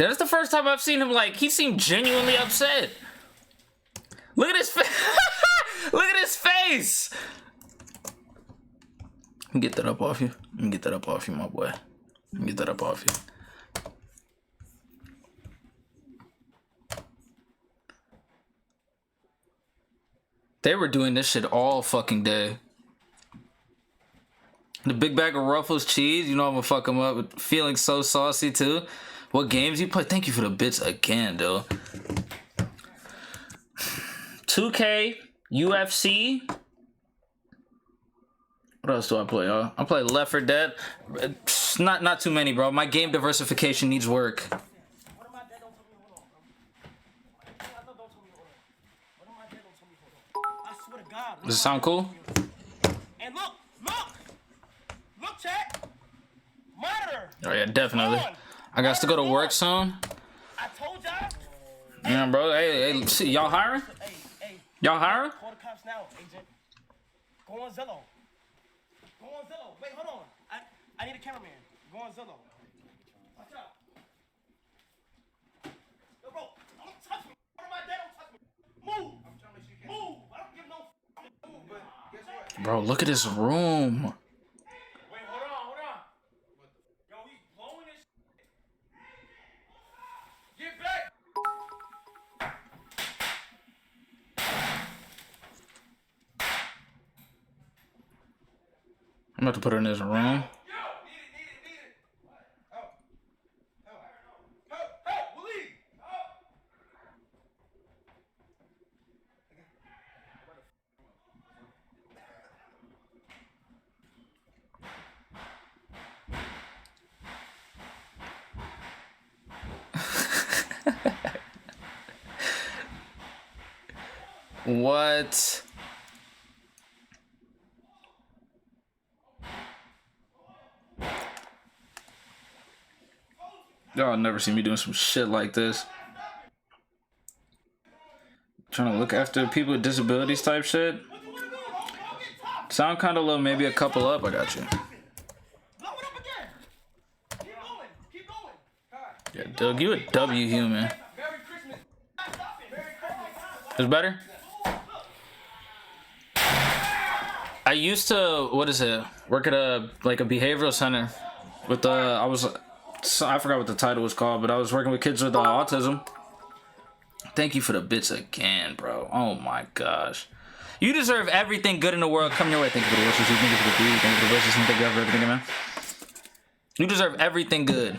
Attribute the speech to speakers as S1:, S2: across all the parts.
S1: That's the first time I've seen him, like, he seemed genuinely upset. Look at his face. Look at his face. Let me get that up off you. Let me get that up off you, my boy. Let me get that up off you. They were doing this shit all fucking day. The big bag of Ruffles cheese, you know I'm gonna fuck him up. Feeling so saucy too. What games you play? Thank you for the bits again, though. 2K, UFC. What else do I play? I play Left 4 Dead. Not too many, bro. My game diversification needs work. Does it sound cool?
S2: And look, chat. Monitor.
S1: Oh yeah, definitely. I got to go to work soon.
S2: I told y'all.
S1: Yeah, bro. Hey, see, y'all hiring? Y'all hiring?
S2: Call the cops now, agent. Go on Zillow. Go on Zillow. Wait, hold on. I need a cameraman. Go on Zillow. Watch out. Yo, bro, don't touch me. What my dad don't touch me. Move. I'm trying to make sure you can move. I don't give no move. But guess what?
S1: Bro, look at this room.
S2: Wait, hold on. Yo, he's blowing this. Get back.
S1: I'm about to put her in this room.
S2: Need it. Help, Willie.
S1: What? Y'all never see me doing some shit like this. Trying to look after people with disabilities type shit. Sound kind of low, maybe a couple up. I got you. Yeah, Doug, you a W human. It's better? I used to, what is it? Work at a behavioral center with I forgot what the title was called, but I was working with kids with autism. Thank you for the bits again, bro. Oh my gosh. You deserve everything good in the world. Come your way. Thank you for the wishes. Thank you for the food. Thank you for the wishes. Thank you for everything, man. You deserve everything good.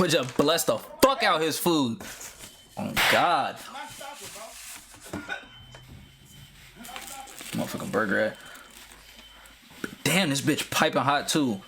S1: Would you bless the fuck out his food? Oh God. Motherfucking burger at. Damn, this bitch piping hot too.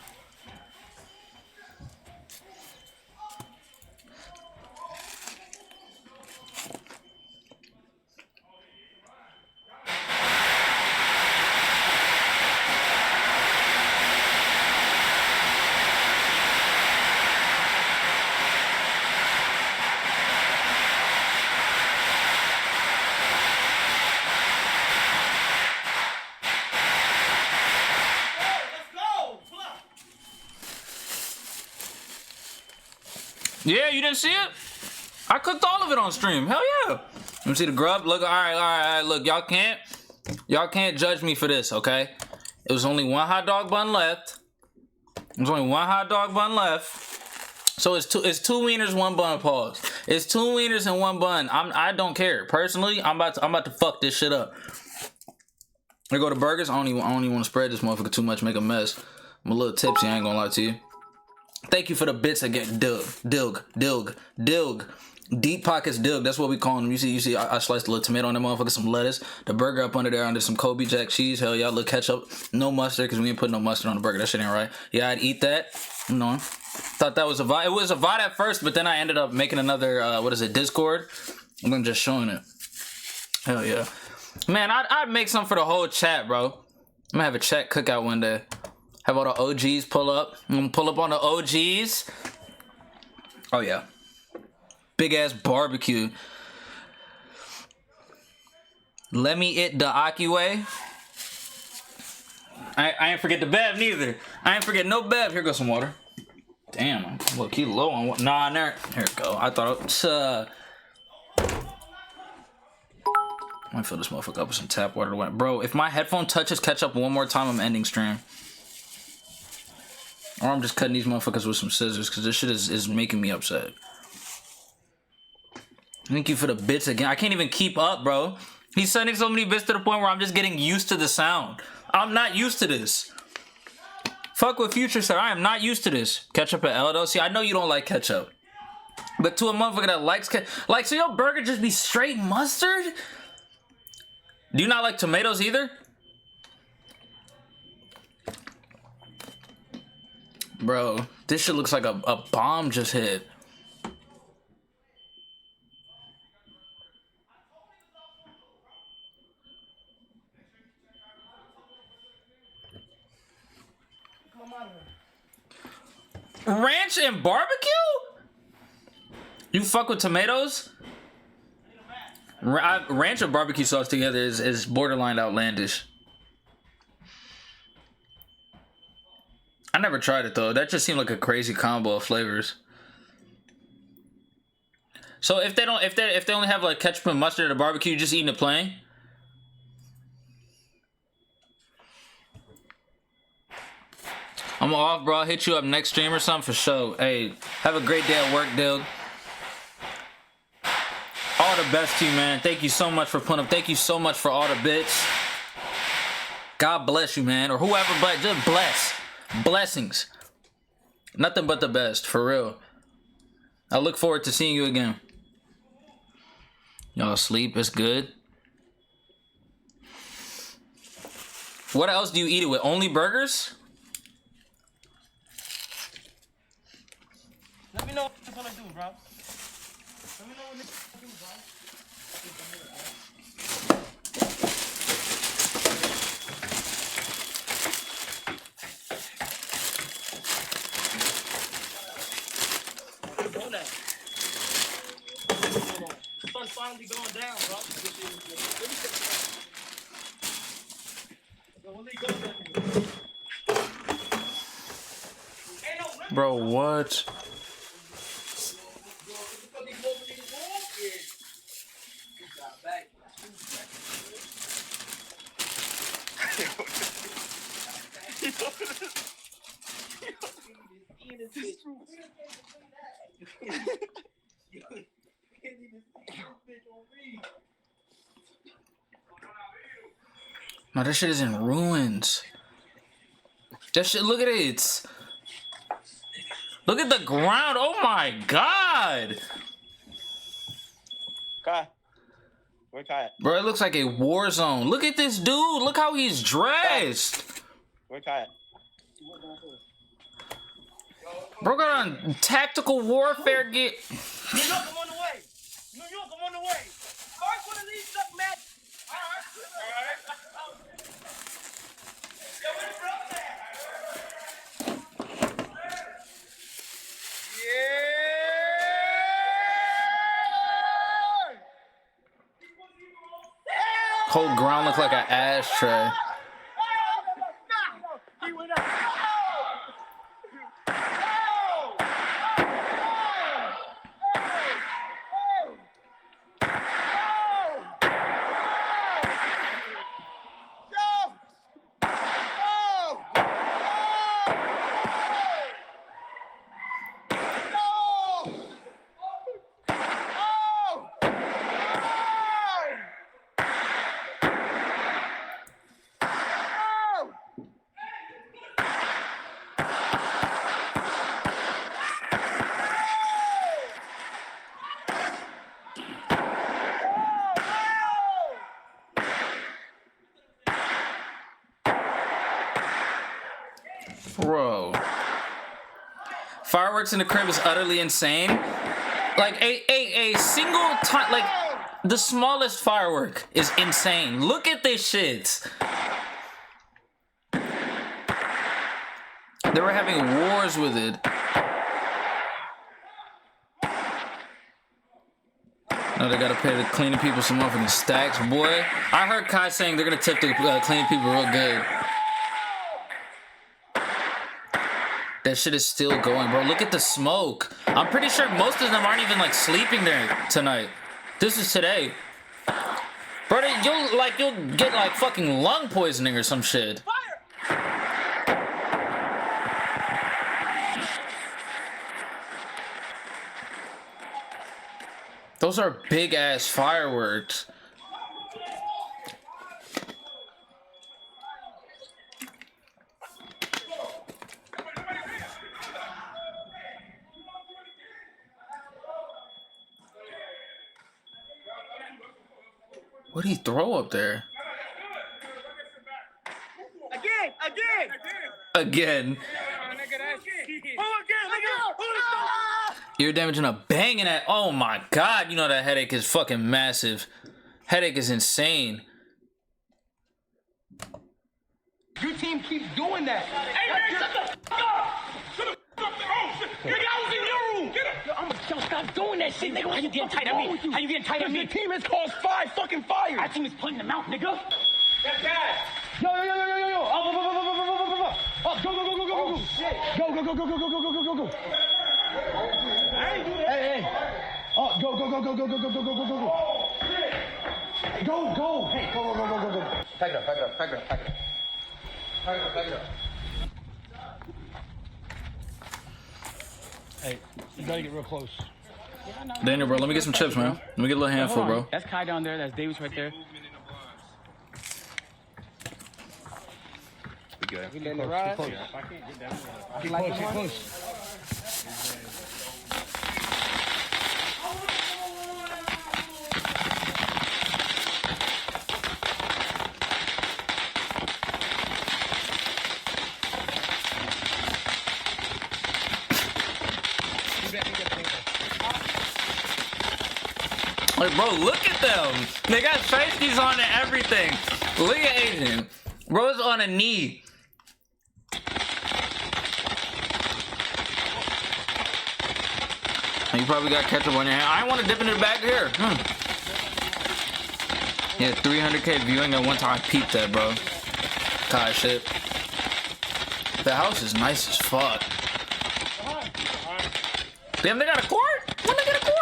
S1: Yeah, you didn't see it? I cooked all of it on stream. Hell yeah. Let me see the grub. Look, all right. Look, y'all can't judge me for this, okay? It was only one hot dog bun left. So it's two wieners, one bun. Pause. It's two wieners and one bun. I don't care. Personally, I'm about to fuck this shit up. I go to burgers. I don't even want to spread this motherfucker too much, make a mess. I'm a little tipsy. I ain't gonna lie to you. Thank you for the bits again, Dilg. Deep pockets Dilg, that's what we call them. You see, I sliced a little tomato on that motherfucker, some lettuce. The burger up under there, under some Kobe Jack cheese. Hell yeah, little ketchup. No mustard, because we ain't put no mustard on the burger. That shit ain't right. Yeah, I'd eat that. You know, thought that was a VOD. It was a VOD at first, but then I ended up making another, Discord. And I'm just showing it. Hell yeah. Man, I'd make something for the whole chat, bro. I'm gonna have a chat cookout one day. Have all the OGs pull up. I'm gonna pull up on the OGs. Oh yeah. Big ass barbecue. Let me eat the Aki way. I ain't forget the Bev neither. I ain't forget no Bev. Here goes some water. Damn, look, he low on one. Nah, there. Here we go. I thought it was, I might fill this motherfucker up with some tap water. Bro, if my headphone touches ketchup one more time, I'm ending stream. Or I'm just cutting these motherfuckers with some scissors because this shit is making me upset. Thank you for the bits again. I can't even keep up, bro. He's sending so many bits to the point where I'm just getting used to the sound. I'm not used to this. Fuck what Future said. I am not used to this. Ketchup at L though. See, I know you don't like ketchup. But to a motherfucker that likes ketchup. Like, so your burger just be straight mustard? Do you not like tomatoes either? Bro, this shit looks like a bomb just hit. Ranch and barbecue? You fuck with tomatoes? Ranch and barbecue sauce together is borderline outlandish. I never tried it though. That just seemed like a crazy combo of flavors. So if they only have like ketchup and mustard and barbecue, you just eating it plain? I'm off, bro. I'll hit you up next stream or something for sure. Hey, have a great day at work, dude. All the best to you, man. Thank you so much for putting up. Thank you so much for all the bits. God bless you, man. Or whoever, but just bless. Blessings. Nothing but the best, for real. I look forward to seeing you again. Y'all sleep, it's good. What else do you eat it with? Only burgers?
S2: Let me know what you're gonna do, bro. Let me know what you're gonna do, bro. The sun's finally going down, bro.
S1: Bro, what? No, that shit is in ruins. That shit, look at it. Look at the ground. Oh my god.
S2: Kai. Where Kai at?
S1: Bro, it looks like a war zone. Look at this dude. Look how he's dressed.
S2: Where Kai at?
S1: Bro got on tactical warfare gear.
S2: New York, I'm on the way. New York, I'm on the way. First one of these stuff, Matt. All right. Yo, where the bro at? Yeah.
S1: Whole ground look like an ashtray.
S2: He went up.
S1: Bro. Fireworks in the crib is utterly insane. Like a single time, like the smallest firework is insane. Look at this shit. They were having wars with it. No, they gotta pay the cleaning people some motherfucking stacks, boy. I heard Kai saying they're gonna tip the cleaning people real good. That shit is still going, bro. Look at the smoke. I'm pretty sure most of them aren't even like sleeping there tonight. This is today. Bro, you'll get like fucking lung poisoning or some shit. Those are big ass fireworks. What did he throw up there? Again. You're damaging a banging at. Oh my god, you know that headache is fucking massive. Headache is insane.
S2: Your team keeps doing that. Hey, man, shut the fuck up! Shut the fuck up! Oh, shit! Nigga, I was in your room! Get up! Yo, stop doing that shit, nigga. How you getting tight at me? How you getting tight at me? Your team has caused 5 fucking fires. Our team is putting them out, nigga. That's bad. Yo. Up. Go. Oh, shit. Go. I ain't do that. Hey. Oh, go. Oh, shit. Hey, go. Hey, go. Pack it up. Hey, you gotta get real close.
S1: Daniel, bro, let me get some chips, man. Let me get a little handful, bro.
S2: That's Kai down there. That's Davis right there. We good. Keep close. Keep close.
S1: Like, bro, look at them. They got safeties on and everything. Look at Asian. Bro's on a knee. You probably got ketchup on your hand. I want to dip into the back here. Yeah, 300K viewing at one time. I peeped that, bro. God, shit. The house is nice as fuck. Damn, they got a court? When they get a court?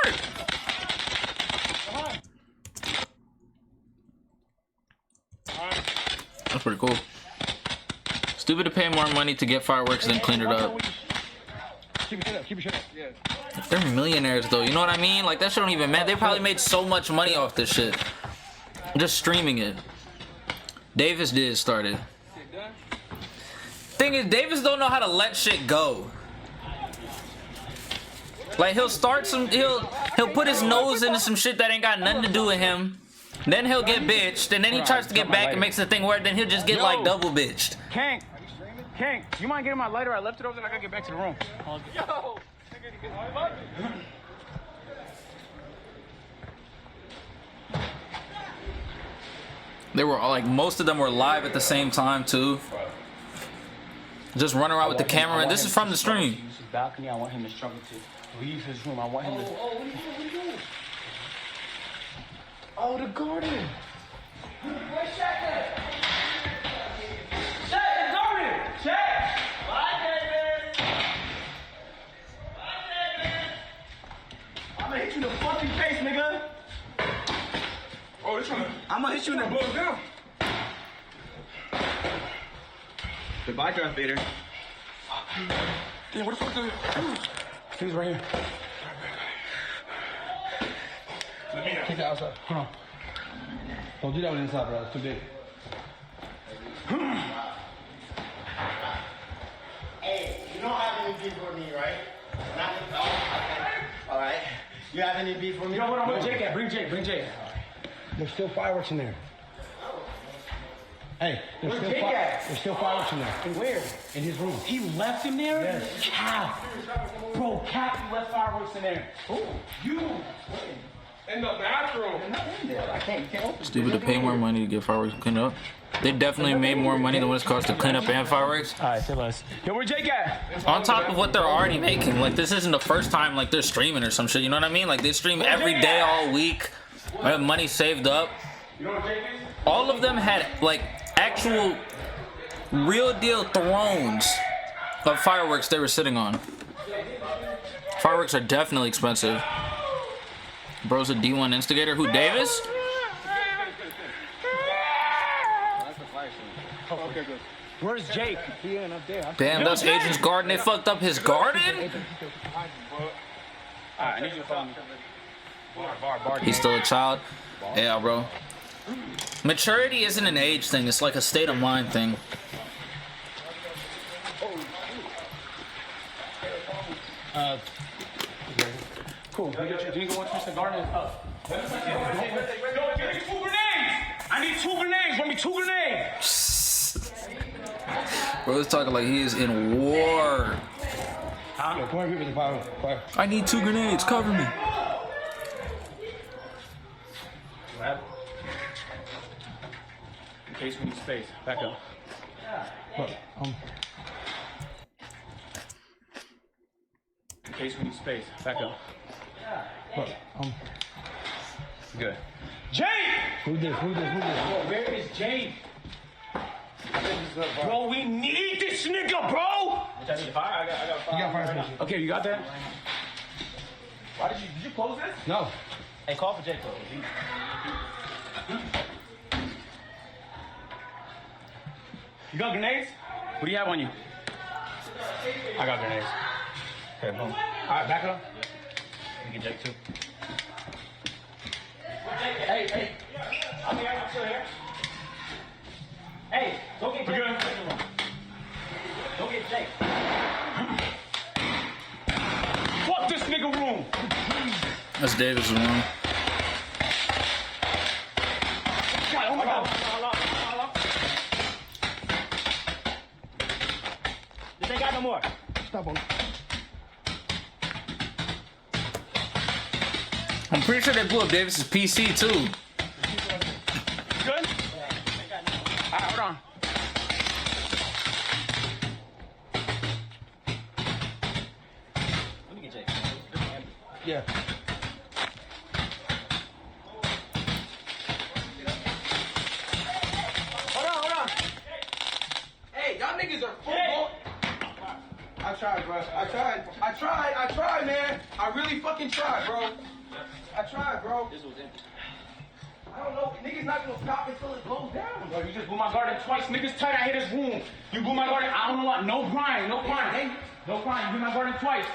S1: That's pretty cool. Stupid to pay more money to get fireworks than clean it up.
S2: Keep your shit up. Yeah.
S1: They're millionaires though, you know what I mean? Like that shit don't even matter. They probably made so much money off this shit. Just streaming it. Davis did start it. Thing is, Davis don't know how to let shit go. Like he'll start some, he'll put his nose into some shit that ain't got nothing to do with him. Then he'll get bitched, and then he tries to get back and makes the thing work. Then he'll just get like double bitched.
S2: Kank, you mind getting my lighter? I left it over there. I gotta get back to the room. Yo.
S1: They were all like, most of them were live at the same time too. Just running around with the camera, and this is from the stream.
S2: This is balcony. I want him to struggle to leave his room. I want him to. Oh, what are you doing? Oh, the garden. Where's Shaq at? Shaq, the garden. Shaq. Bye, David. I'm gonna hit you in the fucking face, nigga.
S3: Oh, this one.
S2: I'm gonna hit you in the
S3: blow it down.
S2: Goodbye, Darth Vader.
S3: Damn, what the fuck is it?
S2: He's right here.
S3: Let me
S2: Take it outside. Hold on. Don't do that one inside, bro. It's too big.
S4: Hey, you don't have any beef with me, right? All right. You have any beef with me?
S2: Yo, hold on. Where's Jake at? Bring Jake.
S5: There's still fireworks in there. Hey, there's
S2: Where's Jake at?
S5: there's still fireworks in there.
S2: And where?
S5: In his room.
S2: He left him there?
S5: Yes.
S2: Cap. Bro, Cap, you left fireworks in there. Oh, you.
S3: In the bathroom.
S2: I can't open.
S1: Stupid to pay more money to get fireworks cleaned up. They definitely made more money than what it costs to clean up and fireworks.
S2: Alright, say less. Yo, where Jake at?
S1: On top of what they're already making. Like this isn't the first time like they're streaming or some shit. You know what I mean? Like they stream every day all week. They have money saved up.
S3: You know what Jake is?
S1: All of them had like actual real deal thrones of fireworks they were sitting on. Fireworks are definitely expensive. Bro's a D1 instigator. Who, Davis?
S2: Where's Jake?
S1: Damn, that's Agent's garden. They fucked up his garden?
S2: I need you to follow me. Bar.
S1: He's still a child. Yeah, bro. Maturity isn't an age thing. It's like a state of mind thing.
S2: Cool. Do you go into the garden? Give me 2 grenades. I need 2 grenades. Bring me 2 grenades.
S1: Bro is talking like he is in war.
S5: Yo, come on, here with the fire.
S1: I need 2 grenades. Cover me.
S2: In case we need space. Back up.
S5: Look,
S2: In case we need space. Back up.
S5: look,
S2: Good. Jake!
S5: who's this?
S2: Where is Jake? Bro, we need this nigga, bro!
S5: You got fire station.
S2: Okay, you got that? Did you close this?
S5: No.
S2: Hey, call for Jake. You got grenades? What do you have on you? I got grenades. Okay, boom. Alright, back up. You get Jake too. Hey. I'm still here. Hey, go get Jake. Go get Jake. Fuck this nigga room.
S1: That's Davis' room.
S2: Oh my God. This ain't got no more.
S5: Stop on.
S1: I'm pretty sure they blew up Davis' PC too.
S2: Good? Alright, hold on. Let me get Jake.
S5: Yeah.
S2: Hold on.
S6: Hey, y'all niggas are full. I tried, bro. I tried, man. I really fucking tried, bro. I tried, bro.
S2: This was empty.
S6: I don't know. Niggas not gonna stop until it goes down.
S2: Bro, you just blew my garden twice. Niggas tight. I hit his room. You blew my garden. I don't know what. No crying. No crying. No crying. You blew my garden twice.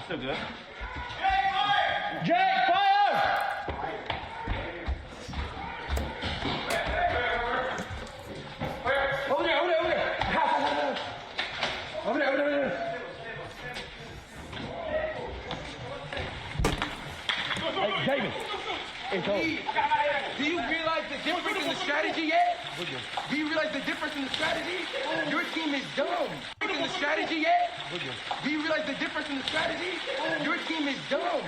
S2: Still good. Jake, fire!
S6: Over there. Over there.
S5: Hey, David. Hey, Cole.
S6: Do you realize the difference in the strategy yet? Do you realize the difference in the strategy? Your team is dumb. In the strategy yet? Do you realize the difference in the strategy? Your team is dumb.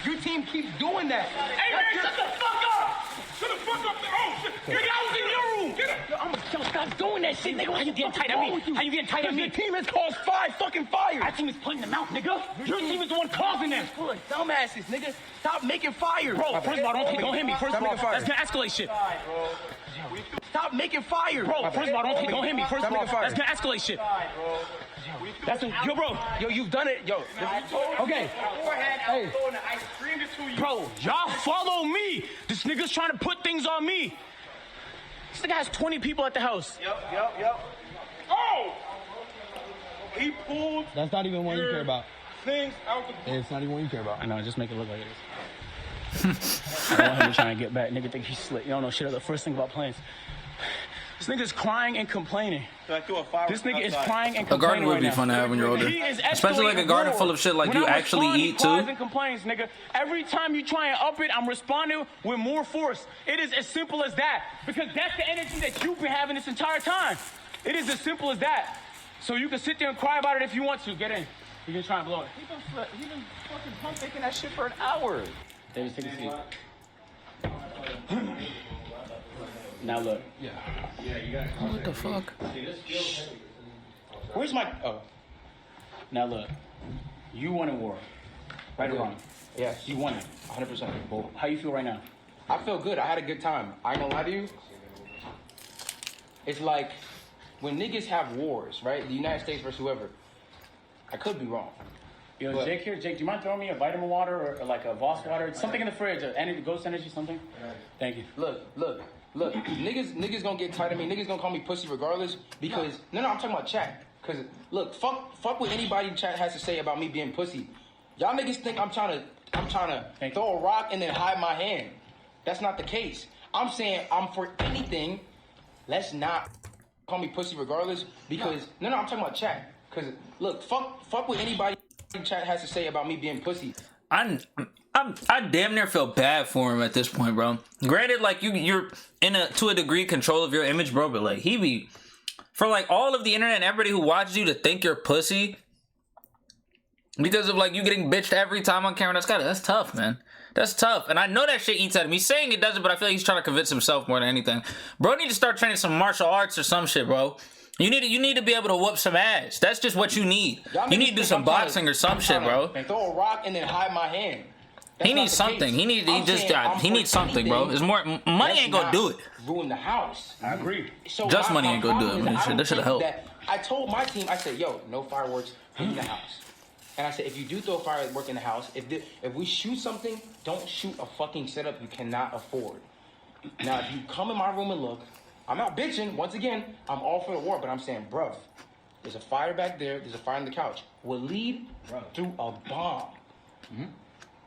S6: Your team keeps doing that.
S2: Hey, man, shut the fuck up! Shut the fuck up! Oh, shit. Nigga, I was in your room! Get up!
S6: Yo, I'm gonna stop doing that shit, nigga.
S2: How you getting tight at me? How you getting tight at me?
S6: Your team has caused 5 fucking fires.
S2: Our team is putting them out, nigga. Your team is the one causing them.
S6: Full of dumbasses, nigga. Stop making fires.
S2: Bro, first of all, don't hit me. First of all,
S6: making fires.
S2: that's gonna escalate shit.
S6: Stop making fires.
S2: Bro, first of all, don't hit me. First of all,
S6: making fires.
S2: that's gonna escalate shit. That's a, yo, bro.
S6: Yo, you've done it. Yo.
S2: Okay.
S6: Hey.
S2: Bro, y'all follow me. This nigga's trying to put things on me. This nigga has 20 people at the house.
S3: Yep. Oh! He pulled
S5: That's not even one you care about.
S3: things out the
S5: It's not even one you care about.
S2: I know, just make it look like it is. I don't want him to try and get back. Nigga think he's slick. You don't know shit. The first thing about planes. This nigga's crying and complaining. This nigga is crying and
S1: A
S2: complaining
S1: garden would
S2: right
S1: be
S2: now.
S1: fun to have when you're older.
S2: He is
S1: Especially like a garden full of shit like
S2: When
S1: you
S2: I
S1: actually
S2: respond, he
S1: eat
S2: cries
S1: too.
S2: and complains, nigga. Every time you try and up it, I'm responding with more force. It is as simple as that. Because that's the energy that you've been having this entire time. It is as simple as that. So you can sit there and cry about it if you want to. Get in. You can try and blow it. He been fucking pump faking that shit for an hour. David, take a seat. Now look.
S1: What the fuck?
S2: Where's my... Oh. Now look. You won a war. Right or wrong?
S7: Yes.
S2: You won it.
S7: 100%.
S2: Well, how you feel right now?
S7: I feel good. I had a good time. I ain't gonna lie to you. It's like when niggas have wars, right? The United States versus whoever. I could be wrong.
S8: Yo,
S7: But-
S8: Jake here. Jake, do you mind throwing me a vitamin water or like a Voss water? Something in the fridge, energy, ghost energy, something? Thank you.
S7: Look. Niggas gonna get tired of me. Niggas gonna call me pussy regardless because no, I'm talking about chat. Cause look, fuck what anybody in chat has to say about me being pussy. Y'all niggas think I'm trying to throw a rock and then hide my hand. That's not the case. I'm saying I'm for anything. Let's not call me pussy regardless because no, I'm talking about chat. Cause look, fuck what anybody in chat has to say about me being pussy.
S1: I damn near feel bad for him at this point, bro. Granted, like you're to a degree control of your image, bro, but like he be for like all of the internet and everybody who watches you to think you're pussy because of like you getting bitched every time on camera. That's tough, man. That's tough. And I know that shit eats at him. He's saying it doesn't, but I feel like he's trying to convince himself more than anything. Bro, need to start training some martial arts or some shit, bro. You need to be able to whoop some ass. That's just what you need. You need to do some boxing or some shit, bro.
S7: And throw a rock and then hide my hand.
S1: He needs something. He needs something, bro. It's more money ain't gonna do it.
S7: Ruin the house.
S8: I agree.
S7: So
S1: Just money ain't gonna do it. I mean, this should have helped.
S7: I told my team, I said, yo, no fireworks in the house. And I said, if you do throw a firework in the house, if we shoot something, don't shoot a fucking setup you cannot afford. Now, if you come in my room and look, I'm not bitching. Once again, I'm all for the war, but I'm saying, bruv, there's a fire back there. There's a fire on the couch. We'll lead through a bomb.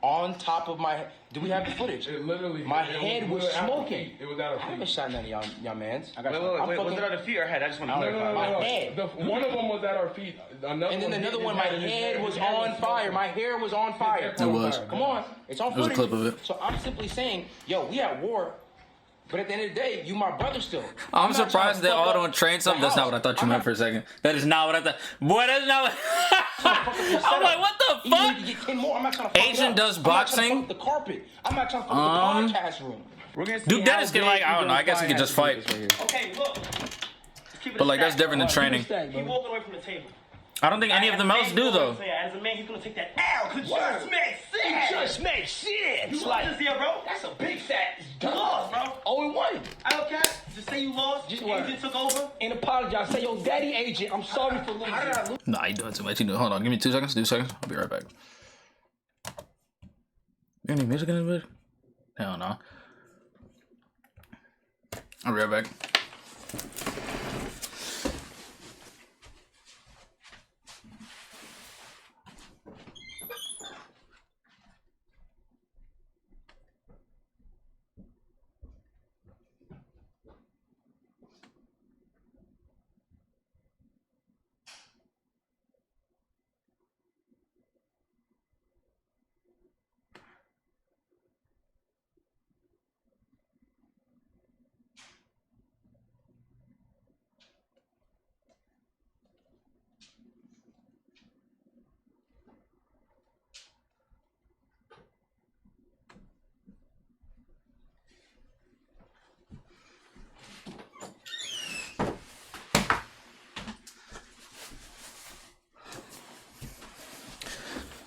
S7: On top of my head. Do we have the footage?
S6: It literally.
S7: My head was smoking.
S6: It was out of
S7: I haven't shot none of y'all mans.
S8: I got you.
S6: Wait,
S8: was it at the feet or head? I just want to clarify.
S7: My head.
S6: One of them was at our feet.
S7: And then another one, my head was on fire. My hair was on fire.
S1: It was.
S7: Come on. It's on
S1: There's a
S7: footage.
S1: clip of it.
S7: So I'm simply saying, yo, we at war. But at the end of the day, you my brother still.
S1: I'm
S7: not trying
S1: surprised
S7: to
S1: they
S7: fuck
S1: all
S7: up
S1: don't train
S7: the
S1: something. That's not
S7: house.
S1: what I thought you
S7: I'm
S1: meant
S7: not-
S1: for a second. That is not what I thought. Boy, that's not what... I'm like, what the
S7: Even
S1: fuck?
S7: if you get 10 more, I'm not trying to fuck it
S1: Asian
S7: up.
S1: does
S7: I'm not trying to
S1: boxing?
S7: fuck the carpet. I'm not trying to fuck the podcast room.
S8: We're gonna see
S1: Dude,
S8: how
S1: Dennis can
S8: big
S1: like, I
S8: you
S1: don't know. I guess he
S8: fire
S1: could just
S8: has to be
S1: fight.
S8: this right here.
S3: Okay, look. Keep it
S1: But like,
S3: a
S1: that's
S3: stack,
S1: different than
S3: bro.
S1: training.
S3: Keep walking away from the table.
S1: I don't think any of them else do, though.
S3: As a man, he's gonna take that L. Cause you just make sense. You just make sense. You lost this here, bro. That's a big fat loss, bro.
S4: 0-1.
S3: I don't care. Just say you lost. Agent took over.
S4: And apologize. Say, yo, daddy agent, I'm sorry for losing.
S3: How did I lose?
S1: Nah, you doing too much. Hold on, give me 2 seconds. 2 seconds. I'll be right back. You any music in this bitch? Hell no. I'll be right back.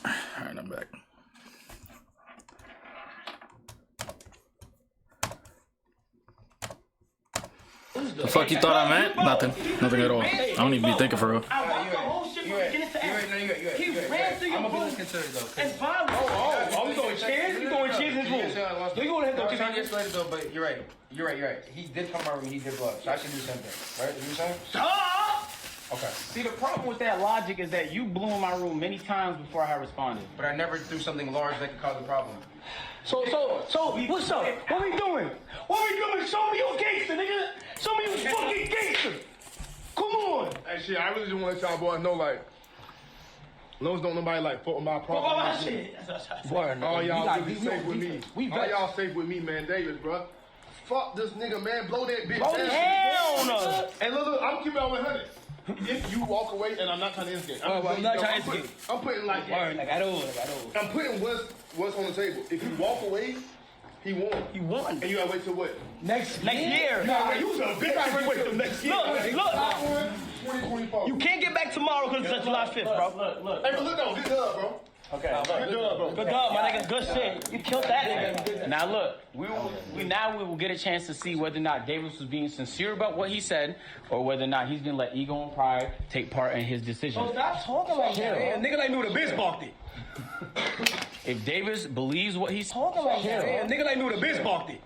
S1: Alright, I'm back. The fuck you thought I meant? Nothing. Nothing at all. I don't even be thinking for real.
S3: I watched the whole shit from beginning to end. He ran through your
S7: I'm gonna be
S3: booth
S7: considered though.
S3: and violent.
S6: Oh, we going chairs? We going chairs in his room.
S7: You going to have to years later though, but you're right. You're right. He did come to my room. He did blow up, so I should do the same thing, right? You know what I'm saying? Okay.
S8: See, the problem with that logic is that you blew in my room many times before I had responded.
S7: But I never threw something large that could cause a problem.
S4: So, what's up? What we doing? What we doing? Show me your gangster, nigga. Show me your fucking gangster. Come on.
S6: Hey, shit, I really just want to let y'all boys know, like, as long as don't nobody, like, fuck with my
S3: Oh,
S6: property.
S3: shit.
S6: All y'all really
S4: we
S6: safe with me.
S4: We
S6: All y'all safe with me, man, Davis, bro. Fuck this nigga, man. Blow that bitch down.
S3: Hell no.
S6: And look, I'm keeping it 100. If you walk away, and I'm not trying to instigate.
S4: I'm not trying to instigate.
S6: I'm putting like
S4: I don't.
S6: I'm putting what's on the table. If you walk away, he won.
S4: He won.
S6: And you gotta wait till what?
S4: Next
S3: year.
S6: Nah, you was a bitch. Wait till next year.
S3: Look.
S6: 2024.
S3: You can't get back tomorrow because it's July 5th, bro.
S6: Hey, but look though, this up, bro.
S8: Okay.
S4: Good job, bro. Good job, my nigga. Good shit. You killed that nigga.
S8: Now look, we will get a chance to see whether or not Davis was being sincere about what he said, or whether or not he's gonna let ego and pride take part in his decision.
S4: Oh, stop talking like that.
S3: A nigga like me with a bitch balked it.
S8: If Davis believes what he's
S4: Talking like that.
S3: A nigga like me with a bitch balked it.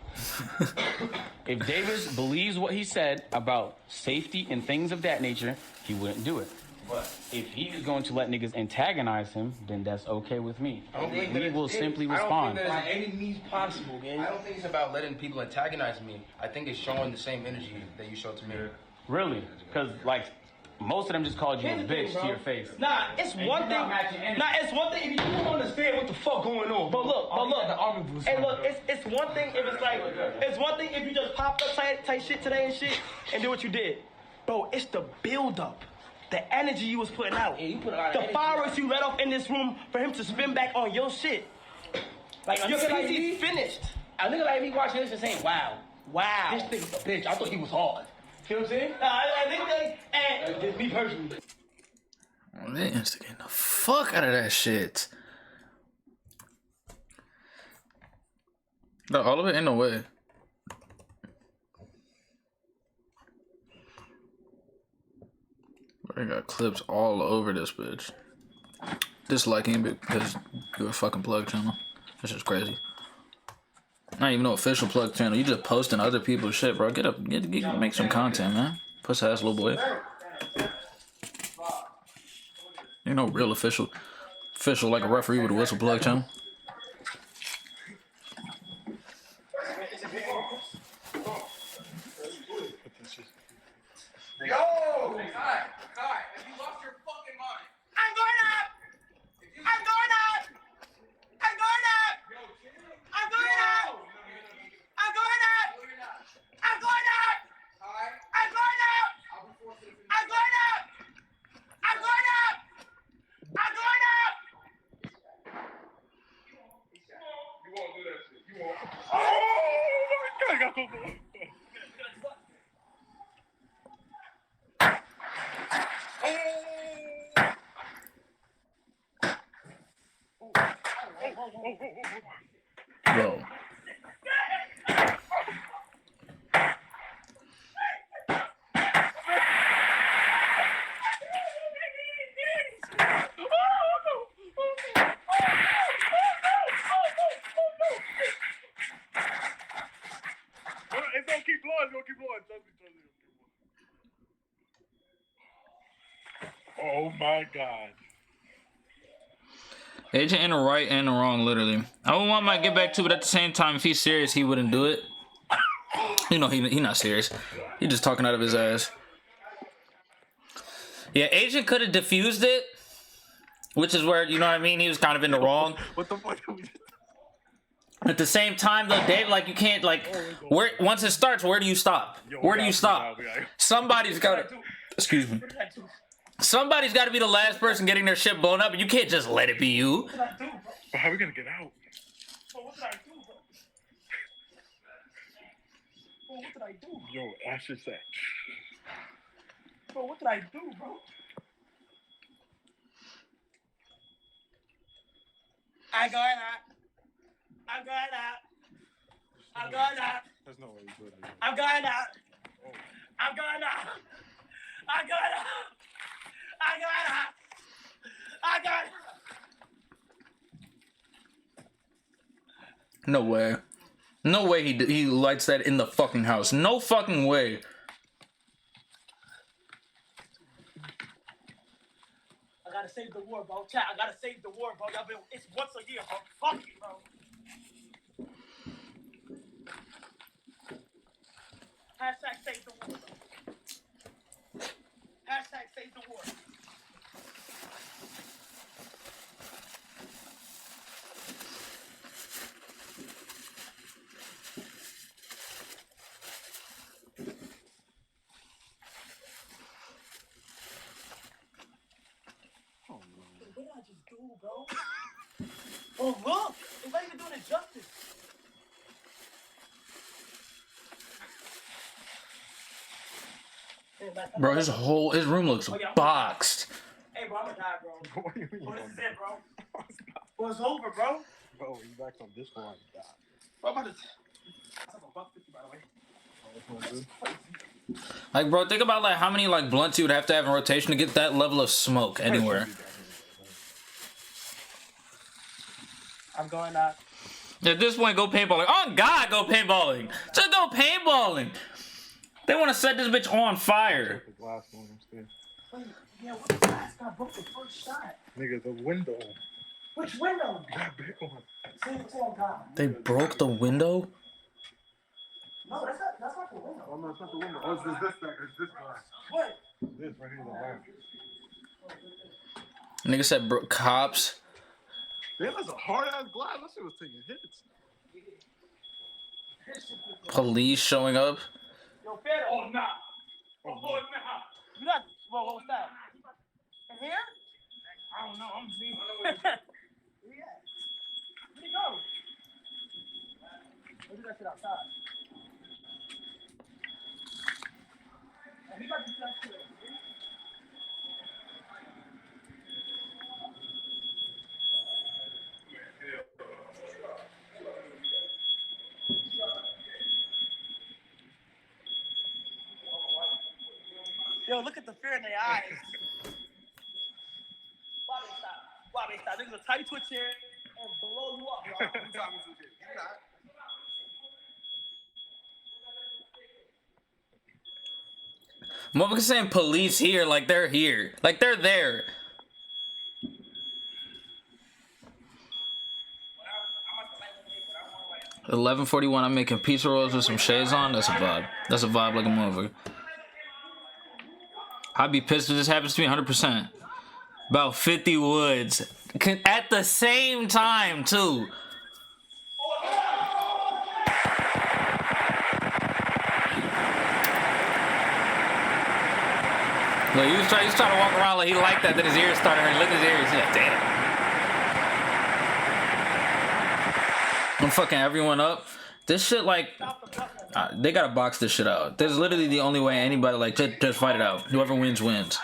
S8: if Davis believes what he said about safety and things of that nature, he wouldn't do it. But if he's going to let niggas antagonize him, then that's okay with me. We will simply respond.
S7: By any means possible, man. I don't think it's about letting people antagonize me. I think it's showing the same energy that you showed to me.
S8: Really? Because, like, most of them just called you a bitch to your face.
S4: Nah, it's one thing. Nah, it's one thing if you don't understand what the fuck going on. But look. Hey, look, it's one thing if it's like, it's one thing if you just popped up tight shit today and shit and do what you did. Bro, it's the build up. The energy you was putting out.
S3: Yeah, you put a lot of
S4: the
S3: energy
S4: fireworks you let off in this room for him to spin back on your shit. Like, your
S3: nigga like
S4: PG
S3: me?
S4: finished.
S3: A nigga like me watching this and saying, wow,
S4: Wow.
S3: this nigga's a bitch. I thought he was hard. See what I'm saying?
S4: I think they, and
S3: Just me personally.
S1: They instigating the fuck out of that shit. No, all of it ain't no way. They got clips all over this bitch. Disliking because you're a fucking plug channel. That's just crazy. Not even no official plug channel. You just posting other people's shit, bro. Get up, make some content, man. Puss ass little boy. You know, real official like a referee with a whistle plug channel. Bro.
S2: It's gonna keep blowing. Trust me. Oh my God.
S1: Agent in the right and the wrong, literally. I would want my get back to, but at the same time, if he's serious, he wouldn't do it. You know, he not serious. He just talking out of his ass. Yeah, Agent could have diffused it, which is where, you know what I mean, he was kind of in the wrong.
S2: What the fuck are we doing?
S1: At the same time, though, Dave, like, you can't, like, where once it starts, where do you stop? Where do you stop? Somebody's got to, excuse me. Somebody's got to be the last person getting their shit blown up, and you can't just let it be you.
S2: How are we gonna get out?
S4: What did I do?
S2: Yo, ask your sex.
S4: Bro, what did I do, bro? I'm going out.
S2: There's no way you could.
S4: I'm going out.
S1: No way. No way he lights that in the fucking house. No fucking way.
S4: I gotta save the war, bro. Chat, I gotta save the war, bro. It's once a year, bro. Fuck it, bro. Hashtag save the war, bro. Hashtag save the war. What did I just do, bro? Oh, look! It's not even doing it justice.
S1: Bro, his room looks boxed.
S4: Hey, bro, I'm gonna die, bro. Oh, this is it, bro. Well, it's over, bro.
S5: Bro, you back on this one.
S4: Bro, I'm about to. That's a $1.50, by the way.
S1: Like, bro, think about like how many like blunts you would have to have in rotation to get that level of smoke anywhere.
S4: I'm going out.
S1: At this point, go paintballing. Oh God, go paintballing. Just go paintballing. They want to set this bitch on fire.
S5: The glass one, I'm scared.
S4: Wait, yeah, what the last guy broke the first shot?
S5: Nigga, the window.
S4: Which window?
S5: That big one.
S4: Say on God.
S1: They broke the window?
S4: No, that's not the window.
S5: Oh, no, it's not the window. Oh, it's this glass. It's this glass.
S4: What?
S5: This right here, the lamp.
S1: Nigga said cops.
S5: Damn, that's a hard-ass glass. That shit was taking hits.
S1: Police showing up.
S4: Yo, Fed. Oh, nah. Oh, nah. You not. Well, what was that? In here? I don't know. I'm seeing. Where you at? Where'd he go? Maybe that shit outside. And he got to do that shit. Yo, look at the fear in their eyes. Why they stop? Why they stop? They're gonna tie you to a chair and blow you up, y'all. You got me to this. You got it.
S1: Motherfuckers saying police here like they're here. Like they're there. $11.41. I'm making pizza rolls with some shades on. That's a vibe. That's a vibe like a motherfucker. I'd be pissed if this happens to me 100%. About 50 woods. At the same time, too. Look, he was trying to walk around like he liked that. Then his ears started hurting. Look at his ears. He's like, damn. I'm fucking everyone up. This shit, like, they gotta box this shit out. There's literally the only way anybody, like, just fight it out. Whoever wins, wins.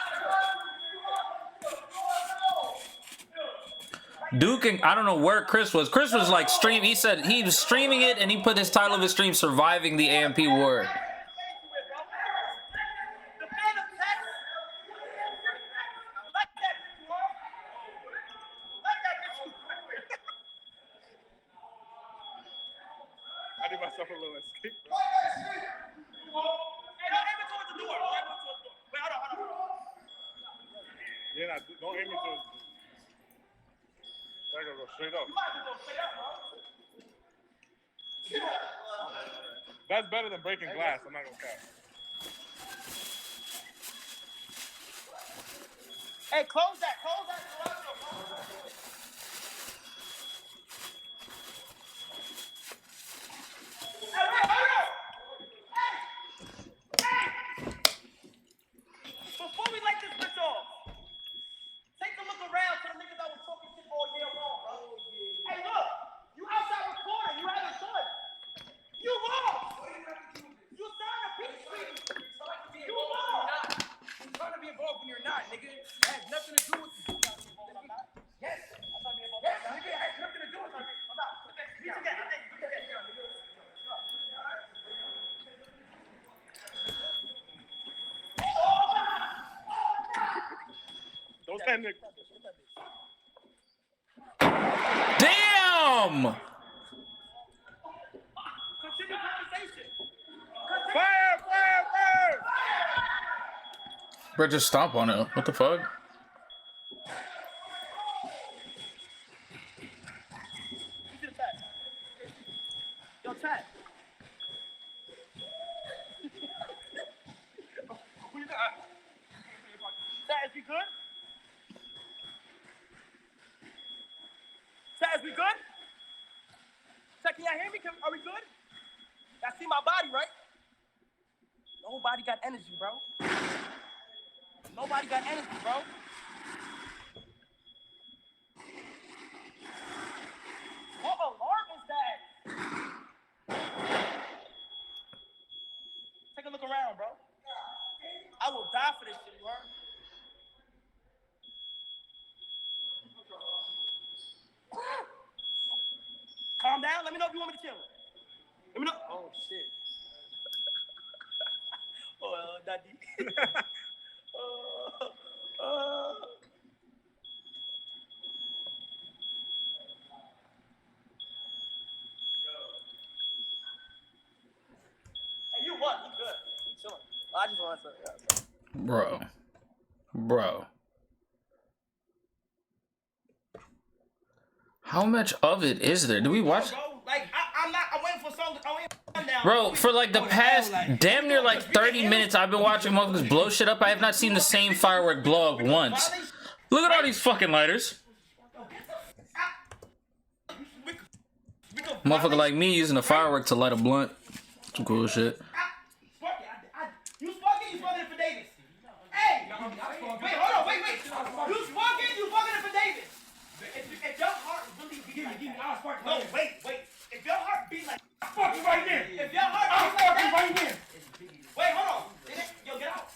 S1: Duke and I don't know where Chris was. Chris was like he said he was streaming it and he put his title of his stream Surviving the AMP War.
S5: I did myself a little escape. Yeah, nah, don't aim it to. They're gonna go straight up. That's better than breaking glass. I'm not gonna cap.
S4: Hey, close that. Before we light this bitch off, take a look around to the niggas that was talking shit all year long, bro. Hey, look, you outside recording, you having fun. You lost. You signed a peace treaty. You lost.
S6: I'm trying to be involved when you're not, nigga. It has nothing to do with you. Yes. Yes, nigga, it has nothing to do with you. I'm not.
S5: Don't stand there.
S1: Damn!
S4: Continue conversation.
S5: Fire!
S1: Bro, just stomp on it. What the fuck?
S4: Yo, Tat. Tat, is we good? Tat, is we good? Tat, can y'all hear me? Are we good? Y'all see my body, right? Nobody got energy, bro. Nobody got energy, bro. What alarm is that? Take a look around, bro. I will die for this shit, you heard? calm down. Let me know if you want me to chill. Let me know. Oh shit. Oh, daddy. Hey, you what? You good? You chilling? I just want to.
S1: Bro. How much of it is there? Do we watch?
S4: Like, I'm waiting for something.
S1: Bro, for like the past damn near like 30 minutes, I've been watching motherfuckers blow shit up. I have not seen the same firework blow up once. Look at all these fucking lighters. Motherfucker like me using a firework to light a blunt. Some cool shit.
S4: You sparking it for Davis. Hey! Wait, hold on, wait. You sparking it for Davis. If your heart really beats like that. No, wait. If your heart beats like that. I'll spark you right there. If your heart beats like that. Right there. Wait, hold on. Yo, get out.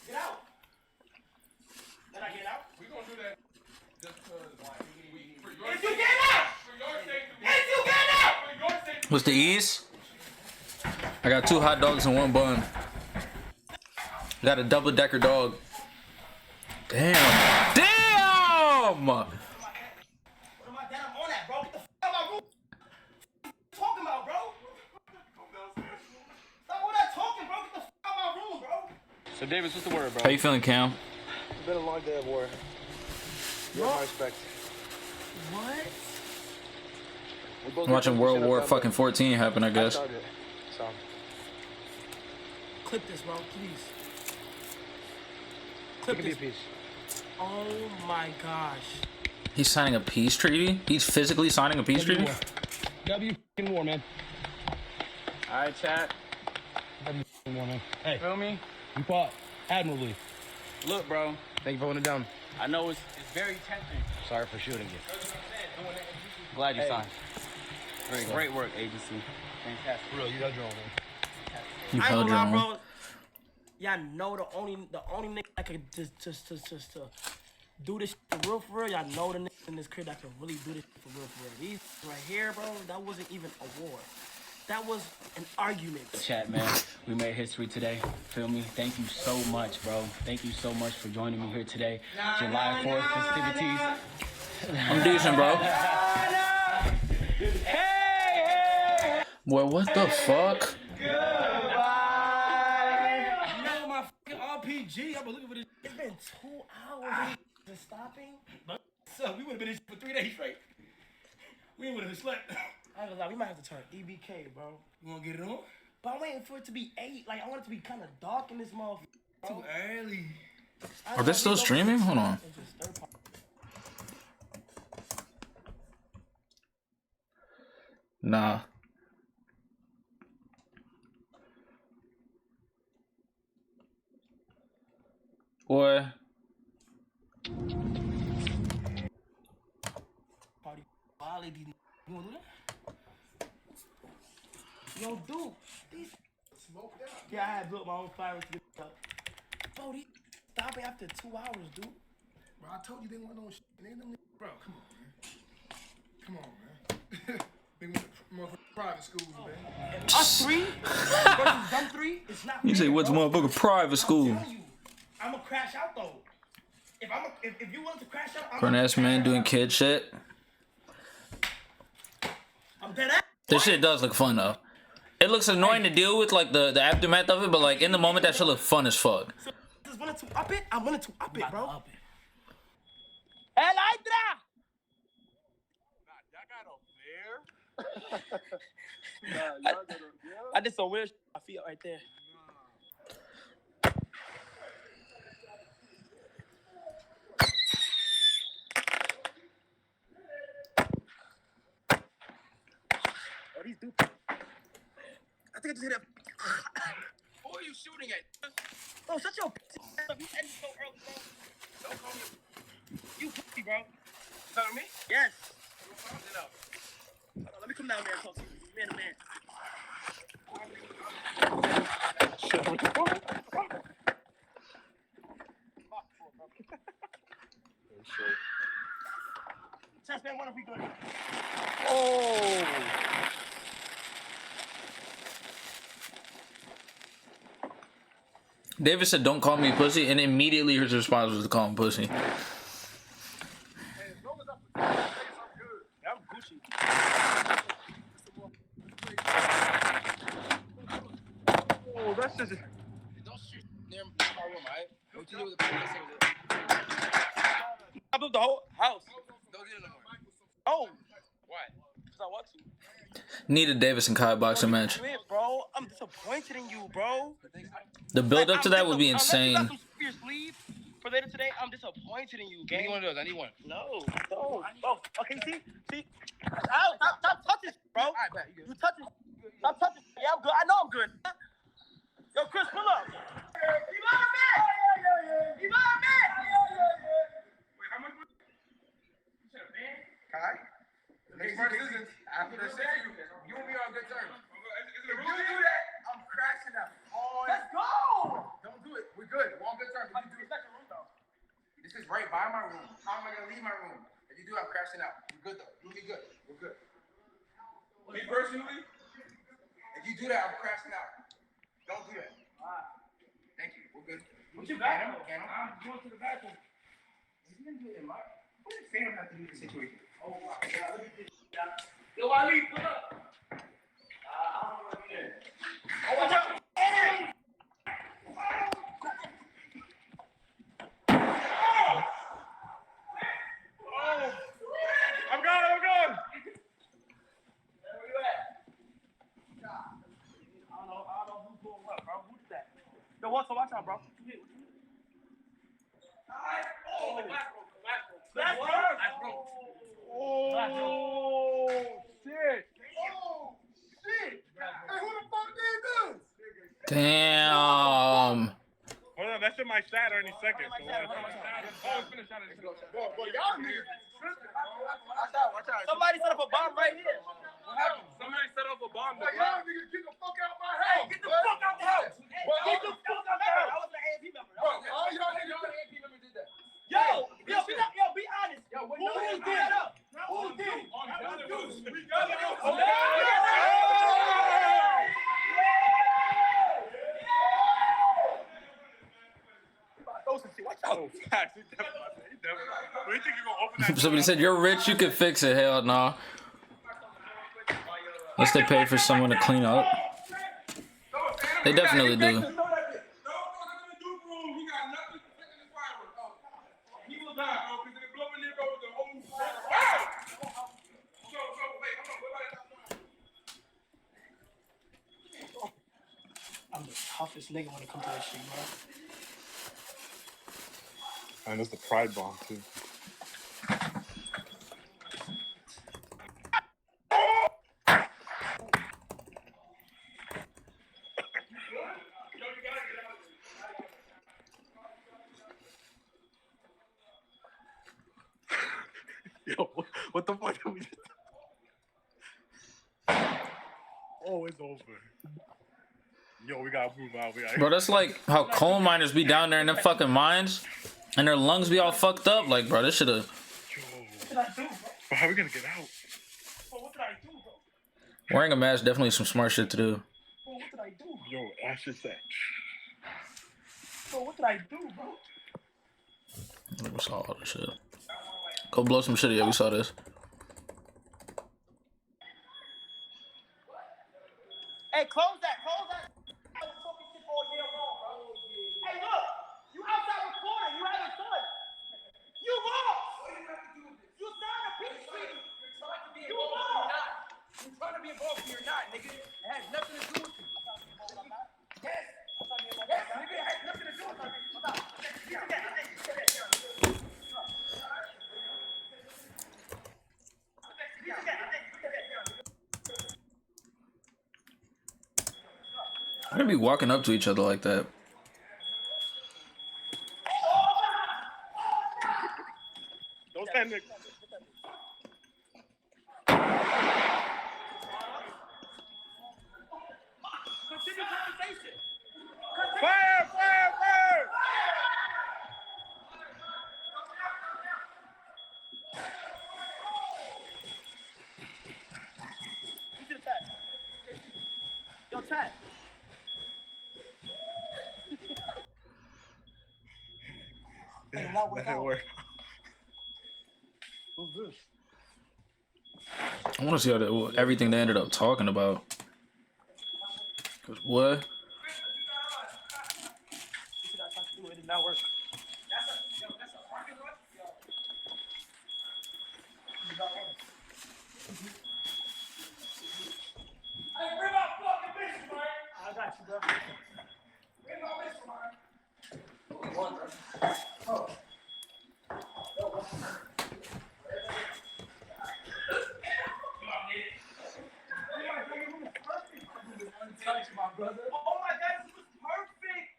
S4: Can I get out?
S6: We're gonna do that just because, like,
S4: If you get out!
S1: What's the ease? I got 2 hot dogs and 1 bun. Got a double-decker dog. Damn!
S4: I'm on that, bro. Get the f out of my room. What you talking about, bro? Stop all that talking, bro. Get the f out of my room, bro.
S8: So Davis, what's the word, bro?
S1: How you feeling, Cam?
S6: It's been a long day of war. You have my respect.
S4: What?
S1: I'm watching World War fucking 14 happen, I guess.
S4: Clip this, bro, please.
S6: It can be a piece.
S4: Oh my gosh.
S1: He's signing a peace treaty? He's physically signing a peace treaty?
S8: W war, man. All right, chat.
S6: W war, man. Hey,
S8: Feel me?
S6: you fought admirably.
S8: Look, bro.
S6: Thank you for holding it down.
S8: I know it's very tempting.
S6: Sorry for shooting you.
S8: Glad you signed. Great work, agency. Fantastic.
S6: Bro, you got your own, man.
S1: You
S4: I ain't
S1: held
S4: gonna
S1: your
S4: lie,
S1: own.
S4: bro. Y'all know the only nigga that could just do this shit for real, y'all know the niggas in this crib that could really do this shit for real. These right here, bro, that wasn't even a war. That was an argument.
S8: Chat, man. We made history today. Feel me? Thank you so much, bro. Thank you so much for joining me here today. July 4th festivities.
S1: I'm decent, bro.
S4: Hey!
S1: Boy, what the fuck?
S4: RPG, I've been looking for this. It's been 2 hours of stopping. So we would have been in for 3 days straight. We would have slept. I ain't gonna lie, we might have to turn EBK, bro.
S6: You wanna get it on?
S4: But I'm waiting for it to be 8. Like, I want it to be kind of dark in this motherfucker.
S6: Too early.
S1: Are they still streaming? Hold on. Nah. Boy.
S4: Party. You wanna do that? Yo, dude. These smoke out. Yeah, I had built my own fire to get up. Bro, these stopping after 2 hours, dude.
S6: Bro, I told you they want no shit. Bro, come on, man. They went to motherfucking private schools, man.
S4: Us 3 versus them 3, it's not
S1: You
S4: fair,
S1: say what's
S4: bro.
S1: motherfucking private school?
S4: I'm telling you, I'm gonna crash out though. If you want to crash out, I'm
S1: Grown ass man doing kid shit.
S4: I'm dead ass.
S1: This shit does look fun though. It looks annoying to deal with, like the aftermath of it, but like in the moment that shit look fun as fuck.
S4: So just wanted to up it. I wanted to up it, bro.
S3: El Hydra!
S4: I did some weird shit. I feel right there. Oh, these dudes. I think I just hit that.
S6: Who are you shooting at?
S4: Bro, shut your pussy up. You ended so early, bro.
S6: Don't call me.
S4: You pussy, bro.
S6: Tell me?
S4: Yes.
S6: Hold it up.
S4: Hold on, let me come down there and talk to you. Man to man. Chest man, what if we good?
S6: Oh!
S1: David said, "Don't call me pussy," and immediately his response was to call him pussy.
S5: Hey, as long as I protect my face, I'm good.
S4: I'm Gucci.
S5: Oh, that's just.
S7: Don't shoot near my room, alright? What you do with the police?
S4: I built the whole house.
S7: Don't do it no more.
S4: Oh,
S7: Why?
S4: because I want to.
S1: Need a Davis and Kai boxing match.
S4: Quit, bro. I'm disappointed in you, bro.
S1: The build up to that would be
S4: Unless you got
S1: insane.
S4: some serious leave for later today, I'm disappointed in you,
S7: Give me
S4: gang.
S7: one of those. I need one.
S4: No, don't. Oh, okay, see? Ow, stop touching, bro.
S7: All right, bet. You
S4: You
S7: good.
S4: touching? Stop touching. Yeah, I'm good. I know I'm good. Yo, Chris, pull up.
S7: Kai? Next month isn't. After the season, you and me are on good terms. If you do that, I'm crashing out.
S4: Let's go.
S7: Don't do it. We're good. We're on good terms. If you do it, this is right by my room. How am I gonna leave my room? If you do, I'm crashing out. We're good though. You'll be good. We're good. Me personally, if you do that, I'm crashing out. Don't do that. Thank you. We're good.
S4: What you back?
S7: I'm going to the bathroom. You didn't do it in my. What does Sam have to do with the situation? Oh my God. Look at this. Yo, Ali, pull up.
S4: Oh, watch out.
S5: I'm going.
S4: Where you at? I don't know who's doing what, bro. Who's that? Yo, watch out, bro.
S5: Oh, shit. Oh, shit. Hey, who the fuck did this?
S1: Damn.
S5: Hold on, that shit might shatter any second. So boy, y'all niggas.
S7: Watch out.
S4: Somebody set up a bomb right here.
S7: What happened?
S5: Somebody set up a bomb.
S7: Boy, y'all niggas get the fuck out my house.
S4: Get the fuck out the house.
S7: Boy,
S4: Get the fuck out the house. I was an AMP member.
S7: all y'all niggas AMP members did that.
S4: Yo, be honest.
S7: Yo, what
S4: Who
S7: y'all
S4: did that up? Who did?
S5: Oh, facts. He definitely. What do you think you're gonna open that?
S1: Somebody said, "You're rich, you can fix it." Hell no. Unless they pay for someone to clean up. They definitely do.
S4: I'm the toughest nigga when it comes to this shit, bro.
S5: And there's the pride bomb too. Yo, what the fuck did we just... Oh, it's over. Yo, we gotta move out.
S1: Bro, that's like how coal miners be down there in them fucking mines and their lungs be all fucked up. Like, bro, this should have.
S5: Bro, how are we gonna get out?
S4: What did I do, bro?
S1: Wearing a mask definitely some smart shit to do.
S4: What did I do?
S5: Yo, Ash just said.
S4: What did I do, bro?
S1: We saw all this shit. Go blow some shit. Yeah, we saw this.
S4: Hey, close that. I was talking shit all year long, bro. Hey, look. You outside recording. You haven't done. You lost. You signed a peace treaty. You lost.
S7: You're trying to be involved, but you're not, nigga. It has nothing to do with you. Yes. Yes, nigga, it has nothing to do with you.
S1: Why do they be walking up to each other like that?
S5: Don't stand there.
S4: Continue conversation.
S5: Fire!
S4: You did that. Yo, Chad.
S5: not work out.
S4: Who's this?
S1: I want to see how everything they ended up talking about. Cause what?
S4: It did not work.
S2: Hey, bring my fucking bitch, man.
S4: I got you, bro.
S2: Bring my bitch, man.
S4: My brother.
S2: Oh my God, this was perfect.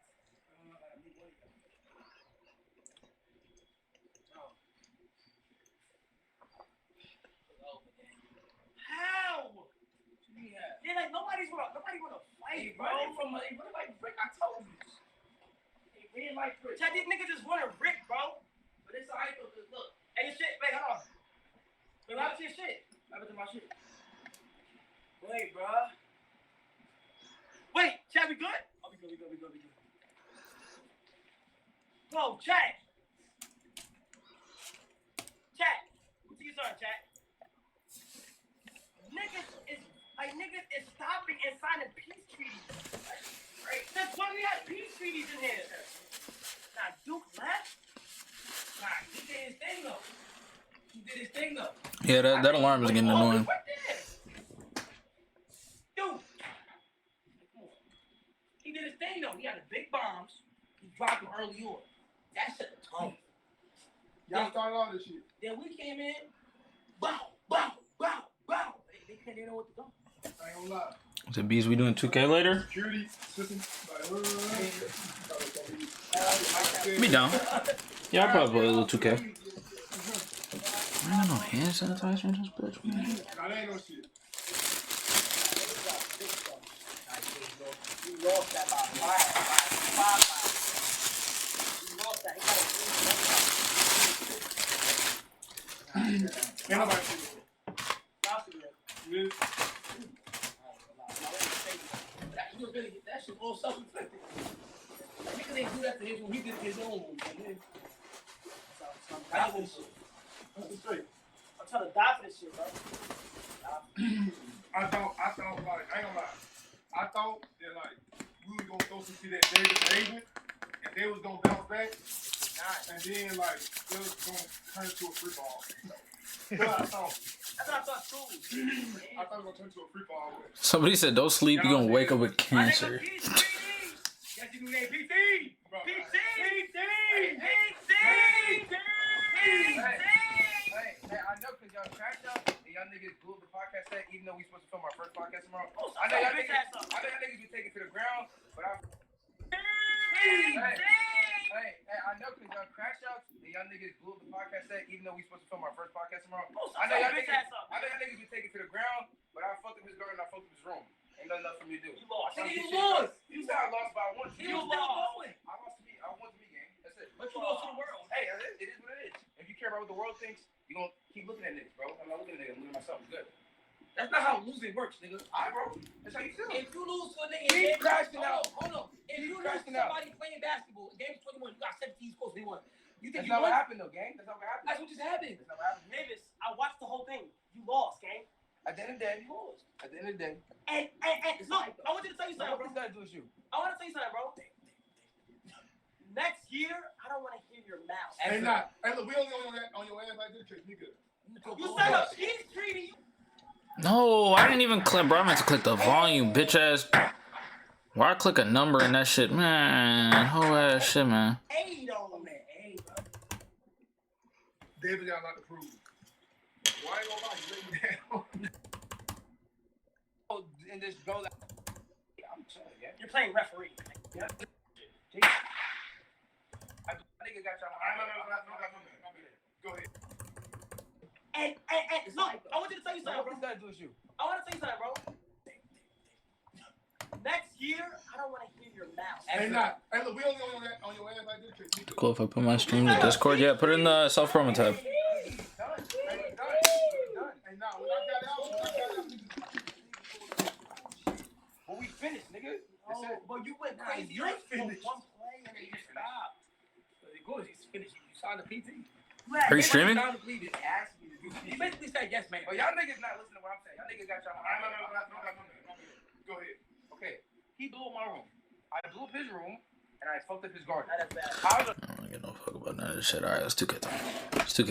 S2: How? Yeah, like nobody wanna fight, bro.
S3: I told you. They ran like bricks.
S2: Chad, these niggas just wanna Rick, bro.
S3: But it's alright though, cause look,
S2: Hey, your shit, wait, hold on. Wait, what happened to your shit?
S3: what happened to my shit?
S2: Wait, bro. Wait, Chad, we good?
S3: Oh, we good.
S2: Bro, Chad. Chad, what's your son, Chad? Niggas is stopping and signing peace treaties. Right? That's why we had peace treaties in here. Nah, Duke left.
S3: Nah, he did his thing though.
S1: Yeah, that alarm is getting annoying.
S2: What this? Dude.
S3: He did his thing though. He had the big bombs. He dropped them early on. That set the tone.
S5: Y'all started all this shit.
S3: Then we came in. Bow, bow, bow, bow. They couldn't know what to do.
S5: I ain't gonna lie.
S1: So Bees, we doing 2K later?
S5: Security system.
S1: Be down. Yeah, I'll probably play a little 2K. I don't know hand sanitizer in this bitch, man.
S5: Nah, that ain't no shit.
S2: You lost that by five. You lost that.
S5: Ain't nobody shit.
S3: You was really that shit all self-inflicted. Niggas ain't do that to him when he did his own move.
S2: I'm trying to die for this shit, bro.
S5: I thought like, I ain't gonna lie. I thought that like we was gonna throw some shit at Davis agent and they was gonna bounce back. And then like it was gonna turn into a free ball. That's what I thought.
S2: That's what I thought too.
S5: I thought it was gonna turn into a free ball.
S1: Somebody said, don't sleep, you're gonna wake up with cancer.
S2: Yes, you do that, PT.
S5: Bro,
S2: PT.
S7: Hey, I know because y'all crashed out and y'all niggas blew up the podcast set, even though we supposed to film our first podcast tomorrow. I know y'all niggas be taken to the ground, but Hey, I know because y'all crashed out and y'all niggas blew up the podcast set, even though we supposed to film our first podcast tomorrow. I know y'all niggas be taken to the ground, but I fucked up his garden, I fucked up his room. Ain't nothing else for me to do.
S2: You lost.
S3: You lost.
S7: You said I lost by one.
S2: You lost.
S7: I won to me, gang. That's it.
S2: But you lost to the world.
S7: Hey, it is what it is. If you care about what the world thinks, you gonna keep looking at niggas, bro. I'm not looking at niggas. I'm looking at myself. It's good.
S3: That's not how losing works, nigga.
S7: Alright, bro. That's how you feel.
S3: If you lose to a nigga,
S7: Keep crashing out.
S3: Hold on. If you lose to
S7: crashing out.
S3: somebody playing basketball, game is 21, you got 17 scores, they won. You think
S7: That's
S3: you
S7: not what
S3: won?
S7: happened, though, gang. That's not what happened.
S3: That's what just happened.
S7: That's not what happened.
S2: Davis, I watched the whole thing. You lost, gang.
S7: At the end of the day, you lost. At the end of the day.
S2: And look, I want you to tell you something,
S7: What
S2: bro.
S7: does that do with you?
S2: I want to tell you something, bro. Next year, I don't want to hear your mouth.
S5: Hey, nah. Hey, look, we only on your ass like this, cause nigga.
S2: You signed a peace treaty.
S1: No, I didn't even click, bro. I meant to click the volume, bitch ass. Why I click a number in that shit, man? Whole ass shit, man.
S2: Hey, on that. Hey, bro.
S5: David got a lot to prove. Why ain't gonna lie, you let me down.
S7: And just go like, I'm chilling, yeah.
S2: You're playing referee.
S7: Yeah. I nigga got y'all.
S5: Go ahead.
S2: And look, I want you to tell you something,
S7: What
S2: bro.
S7: does that do with you?
S2: I want to tell you something, bro. Next year, I don't want to hear your mouth.
S5: Hey, nah. Hey, look, we only on your ass like this, cause nigga.
S1: Cool if I put my stream to Discord. Yeah, put it in the self-promo tab.
S5: Hey, nah, when I got out,
S7: Well, we finished, nigga.
S2: But you went crazy.
S3: You're
S2: like,
S3: finished.
S2: One play and then you stopped.
S3: Go, he's finished. You
S6: Signed the PT.
S1: Are you streaming?
S6: Signed the plea, didn't ask me to do PT. He basically said yes, man. But y'all niggas not listening to what I'm saying. Y'all niggas got y'all.
S5: No. Go ahead.
S6: Okay. He blew up my room. I blew up his room, and I fucked up his garden.
S1: I don't give no fuck about none of this shit. All right, let's 2K. Let's 2K.